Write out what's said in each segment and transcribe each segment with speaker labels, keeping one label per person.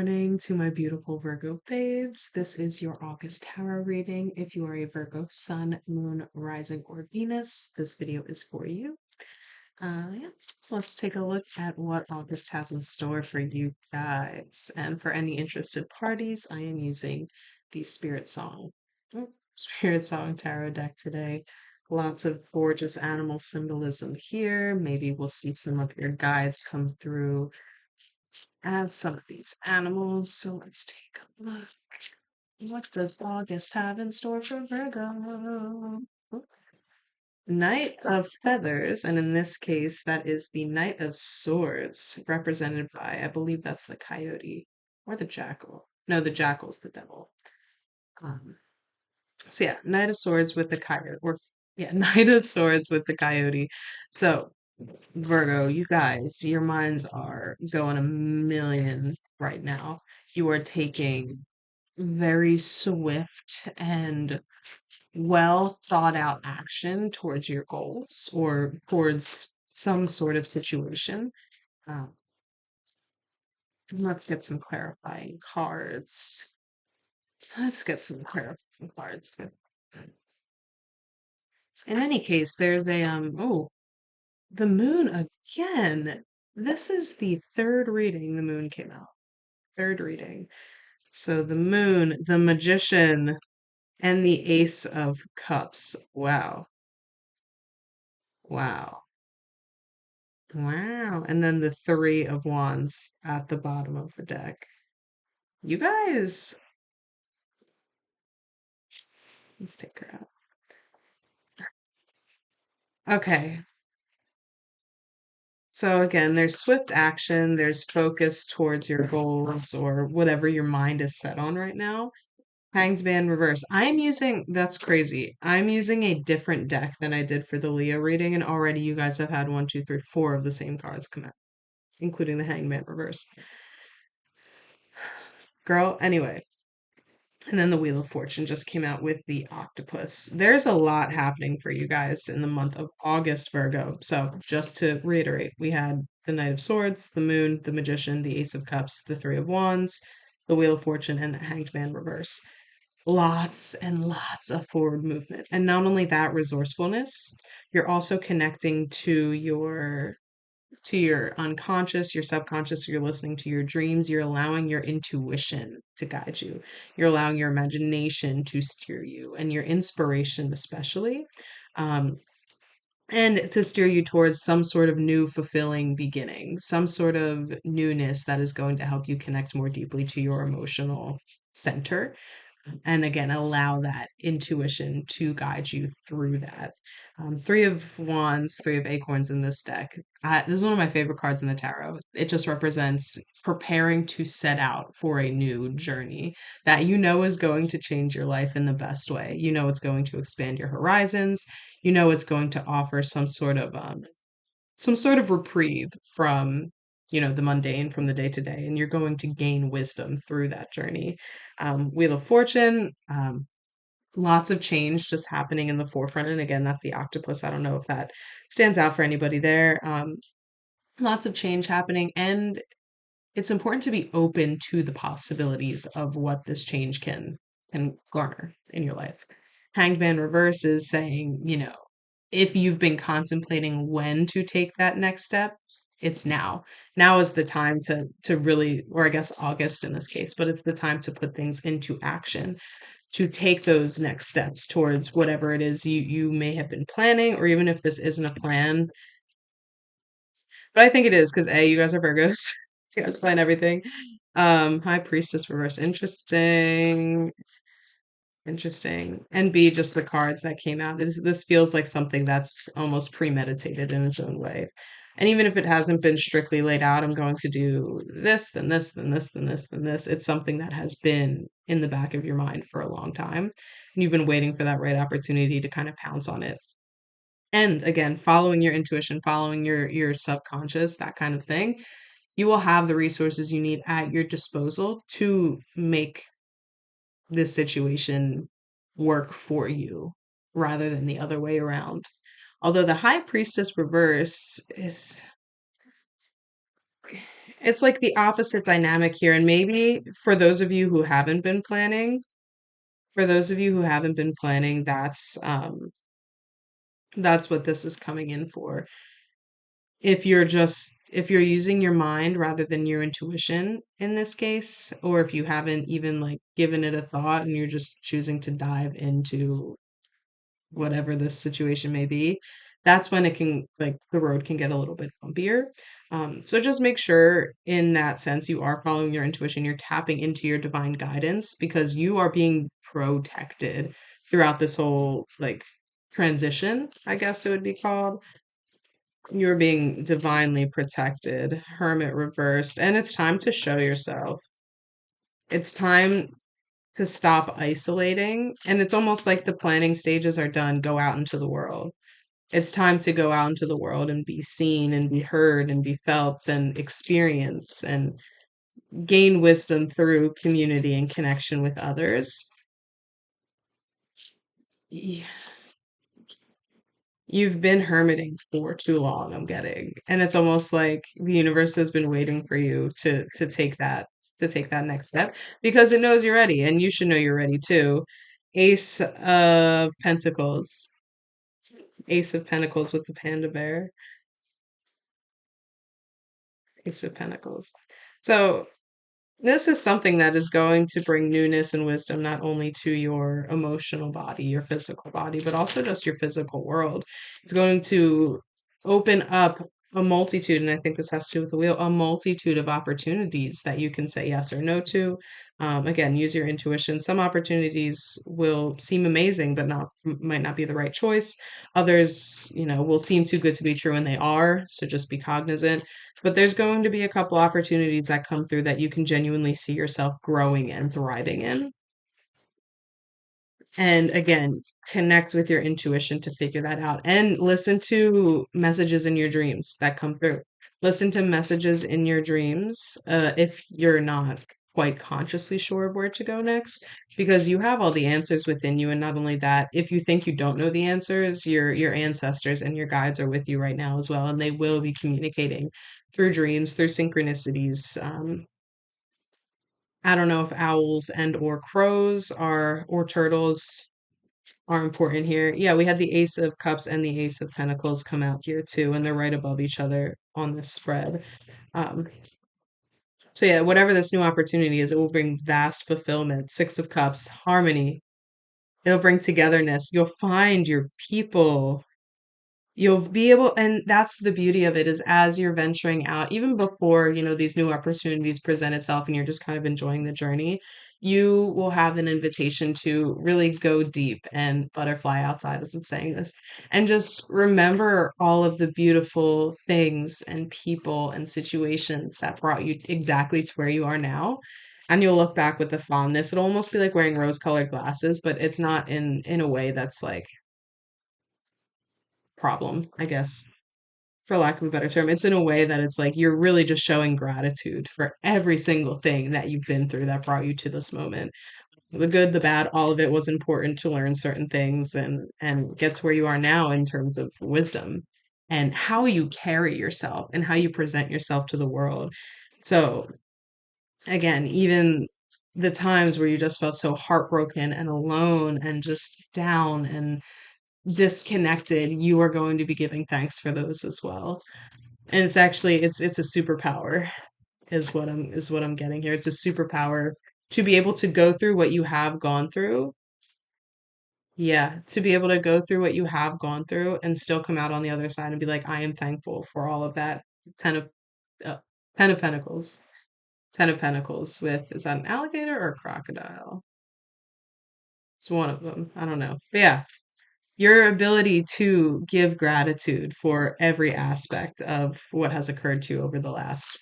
Speaker 1: morning to my beautiful Virgo babes. This is your August tarot reading. If you are a Virgo sun, moon, rising, or Venus, this video is for you. Yeah, so let's take a look at what August has in store for you guys. And for any interested parties, I am using the Spirit Song Tarot deck today. Lots of gorgeous animal symbolism here. Maybe we'll see some of your guides come through as some of these animals. So let's take a look. What does August have in store for Virgo? Knight of Feathers, and in this case, that is the Knight of Swords, represented by, I believe that's the coyote or the jackal. No, the jackal's the devil. Um, so yeah, Knight of Swords with the coyote, or yeah, Knight of Swords with the coyote. So Virgo, you guys, your minds are going a million right now. You are taking very swift and well thought out action towards your goals or towards some sort of situation. Um, let's get some clarifying cards. Let's get some clarifying cards. In any case, there's a the moon again. This is the third reading the moon came out. Third reading. So the moon, the magician, and the ace of cups. Wow. Wow. Wow. And then the three of wands at the bottom of the deck. You guys, let's take her out. Okay. So again, there's swift action, there's focus towards your goals or whatever your mind is set on right now. Hanged Man reverse. That's crazy. I'm using a different deck than I did for the Leo reading, and already you guys have had one, two, three, four of the same cards come out, including the Hangman reverse. Girl, anyway. And then the Wheel of Fortune just came out with the octopus. There's a lot happening for you guys in the month of August, Virgo. So, just to reiterate, we had the Knight of Swords, the Moon, the Magician, the Ace of Cups, the Three of Wands, the Wheel of Fortune, and the Hanged Man reverse. Lots and lots of forward movement. And not only that, resourcefulness, you're also connecting to your unconscious, your subconscious, you're listening to your dreams, you're allowing your intuition to guide you. You're allowing your imagination to steer you and your inspiration, especially, um, and to steer you towards some sort of new, fulfilling beginning, some sort of newness that is going to help you connect more deeply to your emotional center and again allow that intuition to guide you through that. Three of wands, three of acorns in this deck. This is one of my favorite cards in the tarot. It just represents preparing to set out for a new journey that you know is going to change your life in the best way. You know it's going to expand your horizons. You know it's going to offer some sort of reprieve from the mundane, from the day to day, and you're going to gain wisdom through that journey. Wheel of Fortune, lots of change just happening in the forefront, and again, that's the octopus. I don't know if that stands out for anybody there. Lots of change happening, and it's important to be open to the possibilities of what this change can garner in your life. Hanged Man reverse is saying, if you've been contemplating when to take that next step, it's now. Now is the time to really, or I guess August in this case, but it's the time to put things into action, to take those next steps towards whatever it is you may have been planning, or even if this isn't a plan, but I think it is because A, you guys are Virgos. You guys plan everything. High Priestess reverse. Interesting. Interesting. And B, just the cards that came out. This feels like something that's almost premeditated in its own way. And even if it hasn't been strictly laid out, I'm going to do this, then this, then this, then this, then this. It's something that has been in the back of your mind for a long time. And you've been waiting for that right opportunity to kind of pounce on it. And again, following your intuition, following your subconscious, that kind of thing, you will have the resources you need at your disposal to make this situation work for you rather than the other way around. Although the High Priestess reverse is it's like the opposite dynamic here. And maybe for those of you who haven't been planning, for those of you who haven't been planning, that's what this is coming in for. If you're using your mind rather than your intuition in this case, or if you haven't even like given it a thought and you're just choosing to dive into whatever this situation may be, that's when it can, like, the road can get a little bit bumpier. So just make sure in that sense you are following your intuition, you're tapping into your divine guidance because you are being protected throughout this whole like transition, I guess it would be called. You're being divinely protected, Hermit reversed, and it's time to show yourself. It's time to stop isolating. And it's almost like the planning stages are done. Go out into the world. It's time to go out into the world and be seen and be heard and be felt and experience and gain wisdom through community and connection with others. Y- You've been hermiting for too long, I'm getting. And it's almost like the universe has been waiting for you to take that next step because it knows you're ready and you should know you're ready too. Ace of Pentacles. Ace of Pentacles with the panda bear. Ace of Pentacles. So this is something that is going to bring newness and wisdom not only to your emotional body, your physical body, but also just your physical world. It's going to open up a multitude, and I think this has to do with the wheel, a multitude of opportunities that you can say yes or no to. Again, use your intuition. Some opportunities will seem amazing, but might not be the right choice. Others, will seem too good to be true, and they are. So just be cognizant. But there's going to be a couple opportunities that come through that you can genuinely see yourself growing and thriving in. And again, connect with your intuition to figure that out and listen to messages in your dreams that come through. Listen to messages in your dreams if you're not quite consciously sure of where to go next, because you have all the answers within you. And not only that, if you think you don't know the answers, your ancestors and your guides are with you right now as well, and they will be communicating through dreams, through synchronicities. I don't know if owls and or crows are or turtles are important here. Yeah, we had the Ace of Cups and the Ace of Pentacles come out here too, and they're right above each other on this spread. Um, so yeah, whatever this new opportunity is, it will bring vast fulfillment. Six of Cups, harmony. It'll bring togetherness. You'll find your people. You'll be able, and that's the beauty of it, is as you're venturing out, even before, these new opportunities present itself and you're just kind of enjoying the journey, you will have an invitation to really go deep and butterfly outside as I'm saying this. And just remember all of the beautiful things and people and situations that brought you exactly to where you are now. And you'll look back with the fondness. It'll almost be like wearing rose-colored glasses, but it's not in a way that's like problem, I guess, for lack of a better term. It's in a way that it's like you're really just showing gratitude for every single thing that you've been through that brought you to this moment. The good, the bad, all of it was important to learn certain things and get to where you are now in terms of wisdom and how you carry yourself and how you present yourself to the world. So again, even the times where you just felt so heartbroken and alone and just down and disconnected, you are going to be giving thanks for those as well. And it's actually it's a superpower is what I'm getting here. It's a superpower to be able to go through what you have gone through. Yeah, to be able to go through what you have gone through and still come out on the other side and be like, I am thankful for all of that. Ten of uh, Ten of Pentacles. Ten of Pentacles with, is that an alligator or a crocodile? It's one of them. I don't know. But yeah, your ability to give gratitude for every aspect of what has occurred to you over the last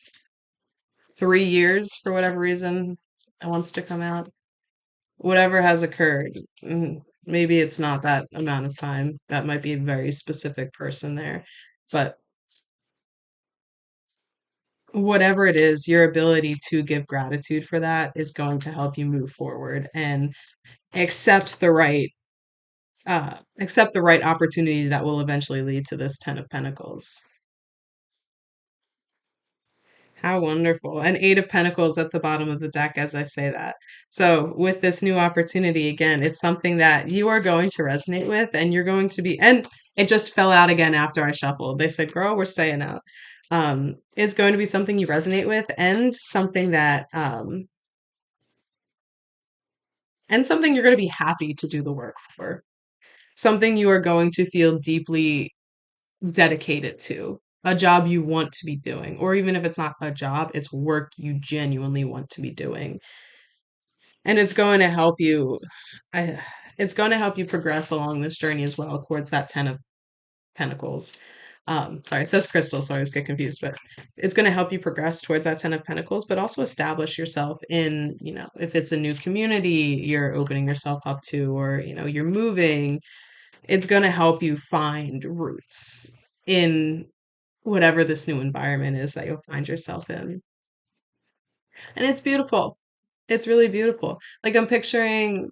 Speaker 1: 3 years, for whatever reason it wants to come out. Whatever has occurred. Maybe it's not that amount of time. That might be a very specific person there. But whatever it is, your ability to give gratitude for that is going to help you move forward and accept the right accept the right opportunity that will eventually lead to this Ten of Pentacles. How wonderful. And Eight of Pentacles at the bottom of the deck as I say that. So, with this new opportunity, again, it's something that you are going to resonate with and you're going to be, and it just fell out again after I shuffled. They said, girl, we're staying out. It's going to be something you resonate with and something you're going to be happy to do the work for. Something you are going to feel deeply dedicated to, a job you want to be doing, or even if it's not a job, it's work you genuinely want to be doing. And it's going to help you, I, it's going to help you progress along this journey as well towards that 10 of Pentacles. Sorry, it says crystal, so I always get confused, but it's going to help you progress towards that 10 of Pentacles, but also establish yourself in, if it's a new community you're opening yourself up to, or, you're moving, it's going to help you find roots in whatever this new environment is that you'll find yourself in. And it's beautiful. It's really beautiful. Like I'm picturing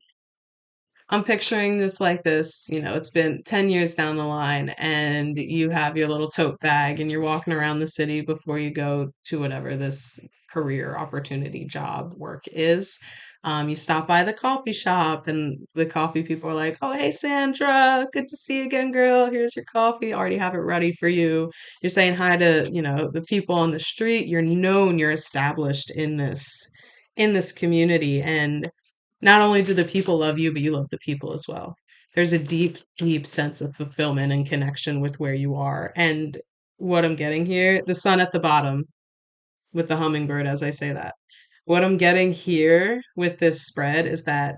Speaker 1: this like this, it's been 10 years down the line and you have your little tote bag and you're walking around the city before you go to whatever this career opportunity, job, work is. You stop by the coffee shop and the coffee people are like, oh, hey, Sandra, good to see you again, girl. Here's your coffee. Already have it ready for you. You're saying hi to, the people on the street. You're known, you're established in this community. And not only do the people love you, but you love the people as well. There's a deep, deep sense of fulfillment and connection with where you are. And what I'm getting here, the sun at the bottom with the hummingbird, as I say that. What I'm getting here with this spread is that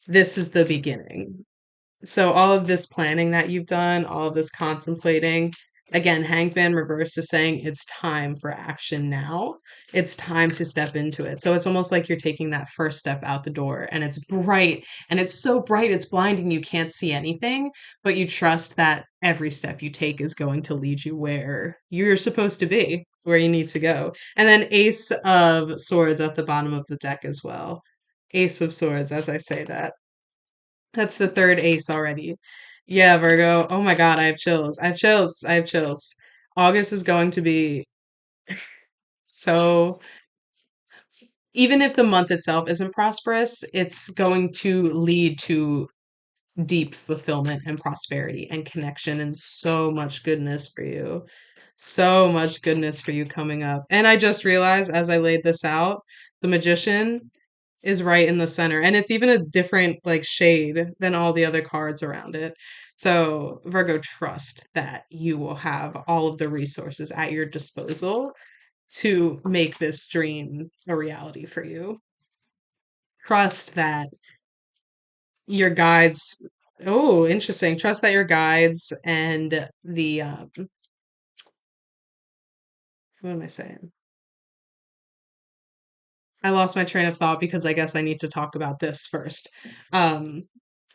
Speaker 1: this is the beginning. So all of this planning that you've done, all of this contemplating, again, Hanged Man reverse is saying it's time for action now. It's time to step into it. So it's almost like you're taking that first step out the door and it's bright and it's so bright it's blinding you can't see anything, but you trust that every step you take is going to lead you where you're supposed to be, where you need to go. And then Ace of Swords at the bottom of the deck as well. Ace of Swords as I say that. That's the third ace already. Yeah, Virgo. Oh my God, I have chills. I have chills. I have chills. August is going to be so, even if the month itself isn't prosperous, it's going to lead to deep fulfillment and prosperity and connection and so much goodness for you. So much goodness for you coming up. And I just realized as I laid this out, the magician is right in the center and it's even a different like shade than all the other cards around it. So Virgo, trust that you will have all of the resources at your disposal to make this dream a reality for you. Trust that your guides, oh, interesting. Trust that your guides and the what am I saying? I lost my train of thought because I guess I need to talk about this first. Um,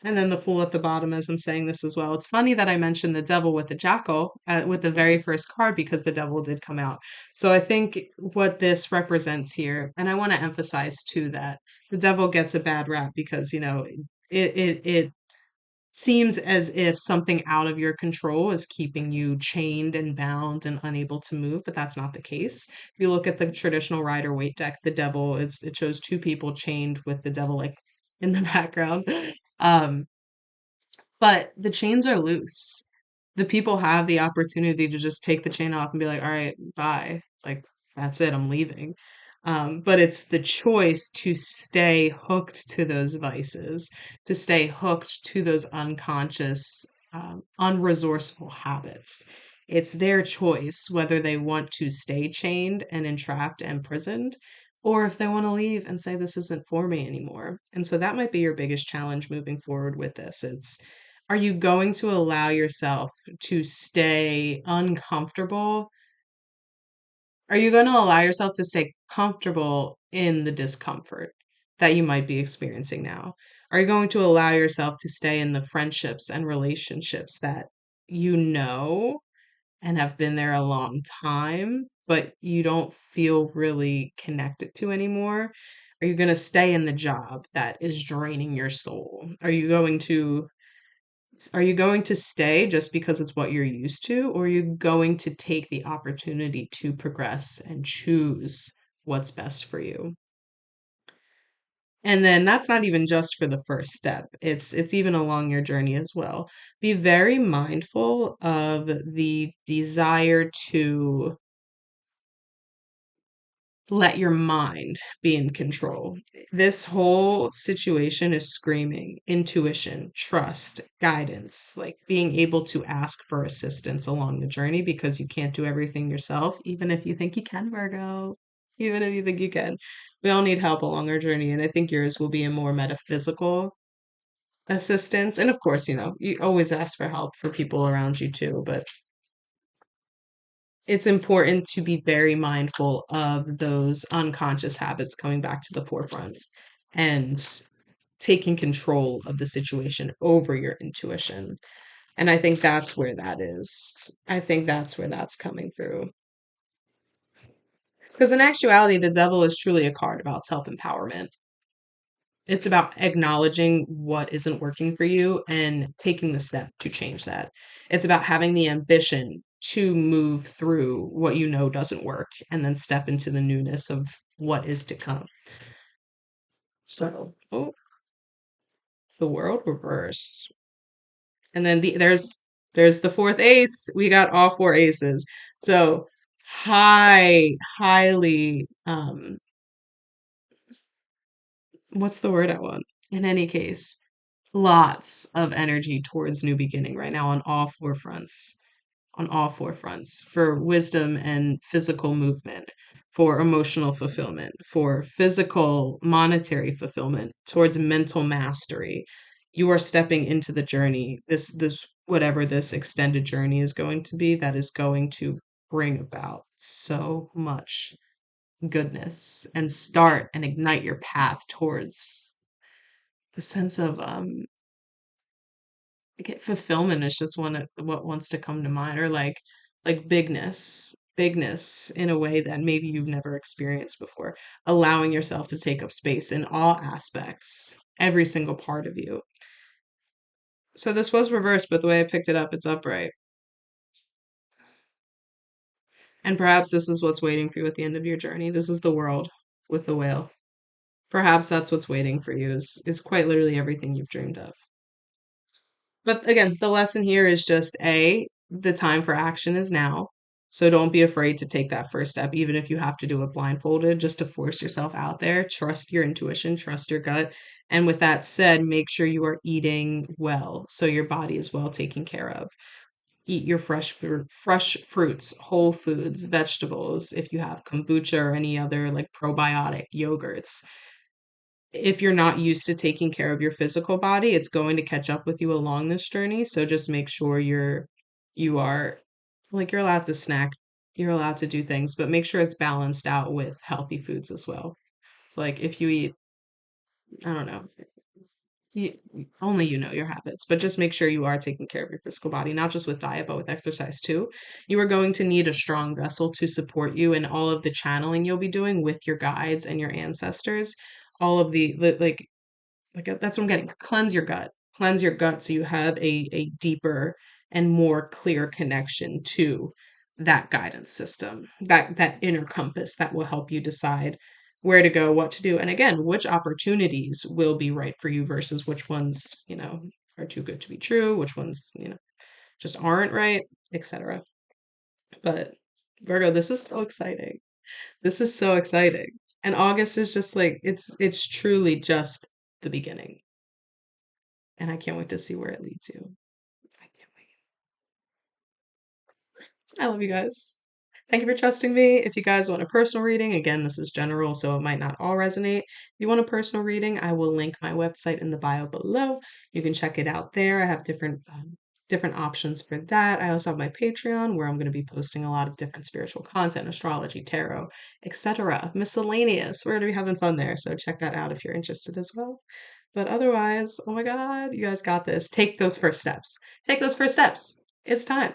Speaker 1: and then the fool at the bottom as I'm saying this as well. It's funny that I mentioned the devil with the jackal with the very first card because the devil did come out. So I think what this represents here, and I want to emphasize too that the devil gets a bad rap because, it seems as if something out of your control is keeping you chained and bound and unable to move, but that's not the case. If you look at the traditional rider waite deck, the devil, it shows two people chained with the devil like in the background. Um, but the chains are loose. The people have the opportunity to just take the chain off and be like, all right, bye. Like, that's it, I'm leaving. But it's the choice to stay hooked to those vices, to stay hooked to those unconscious, unresourceful habits. It's their choice whether they want to stay chained and entrapped and imprisoned, or if they want to leave and say, this isn't for me anymore. And so that might be your biggest challenge moving forward with this. Are you going to allow yourself to stay uncomfortable? Are you going to allow yourself to stay comfortable in the discomfort that you might be experiencing now? Are you going to allow yourself to stay in the friendships and relationships that you know and have been there a long time, but you don't feel really connected to anymore? Are you going to stay in the job that is draining your soul? Are you going to Are you going to stay just because it's what you're used to, or are you going to take the opportunity to progress and choose what's best for you? And then that's not even just for the first step. It's even along your journey as well. Be very mindful of the desire to let your mind be in control. This whole situation is screaming intuition, trust, guidance, like being able to ask for assistance along the journey because you can't do everything yourself, even if you think you can, Virgo. Even if you think you can. We all need help along our journey, and I think yours will be a more metaphysical assistance. And of course, you always ask for help for people around you too, but it's important to be very mindful of those unconscious habits coming back to the forefront and taking control of the situation over your intuition. And I think that's where that is. I think that's where that's coming through. Because in actuality, the devil is truly a card about self empowerment. It's about acknowledging what isn't working for you and taking the step to change that. It's about having the ambition to move through what you know doesn't work and then step into the newness of what is to come. So, oh, the world reversed. And then there's the fourth ace. We got all four aces. So, highly what's the word I want? In any case, lots of energy towards new beginning right now on all four fronts. On all four fronts for wisdom and physical movement, for emotional fulfillment, for physical monetary fulfillment, towards mental mastery. You are stepping into the journey, this whatever this extended journey is going to be, that is going to bring about so much goodness and start and ignite your path towards the sense of fulfillment is just one of what wants to come to mind, or like bigness in a way that maybe you've never experienced before, allowing yourself to take up space in all aspects, every single part of you. So this was reversed, but the way I picked it up, it's upright. And perhaps this is what's waiting for you at the end of your journey. This is the world with the whale. Perhaps that's what's waiting for you, is quite literally everything you've dreamed of. But again, the lesson here is just the time for action is now. So don't be afraid to take that first step, even if you have to do it blindfolded, just to force yourself out there. Trust your intuition, trust your gut. And with that said, make sure you are eating well so your body is well taken care of. Eat your fresh fruits, whole foods, vegetables. If you have kombucha or any other like probiotic yogurts, if you're not used to taking care of your physical body, it's going to catch up with you along this journey. So just make sure you are like you're allowed to snack, you're allowed to do things, but make sure it's balanced out with healthy foods as well. So like if you eat, I don't know, you, only you know your habits, but just make sure you are taking care of your physical body, not just with diet, but with exercise too. You are going to need a strong vessel to support you in all of the channeling you'll be doing with your guides and your ancestors. All of like that's what I'm getting. Cleanse your gut. Cleanse your gut so you have a deeper and more clear connection to that guidance system, that inner compass that will help you decide where to go, what to do, and again, which opportunities will be right for you versus which ones, are too good to be true, which ones, just aren't right, etc. But Virgo, this is so exciting. This is so exciting. And August is just like it's truly just the beginning. And I can't wait to see where it leads you. I can't wait. I love you guys. Thank you for trusting me. If you guys want a personal reading, again, this is general, so it might not all resonate. If you want a personal reading, I will link my website in the bio below. You can check it out there. I have different options for that. I also have my Patreon where I'm going to be posting a lot of different spiritual content, astrology, tarot, etc. Miscellaneous. We're going to be having fun there, so check that out if you're interested as well. But otherwise, oh my God, you guys got this. Take those first steps. Take those first steps. It's time.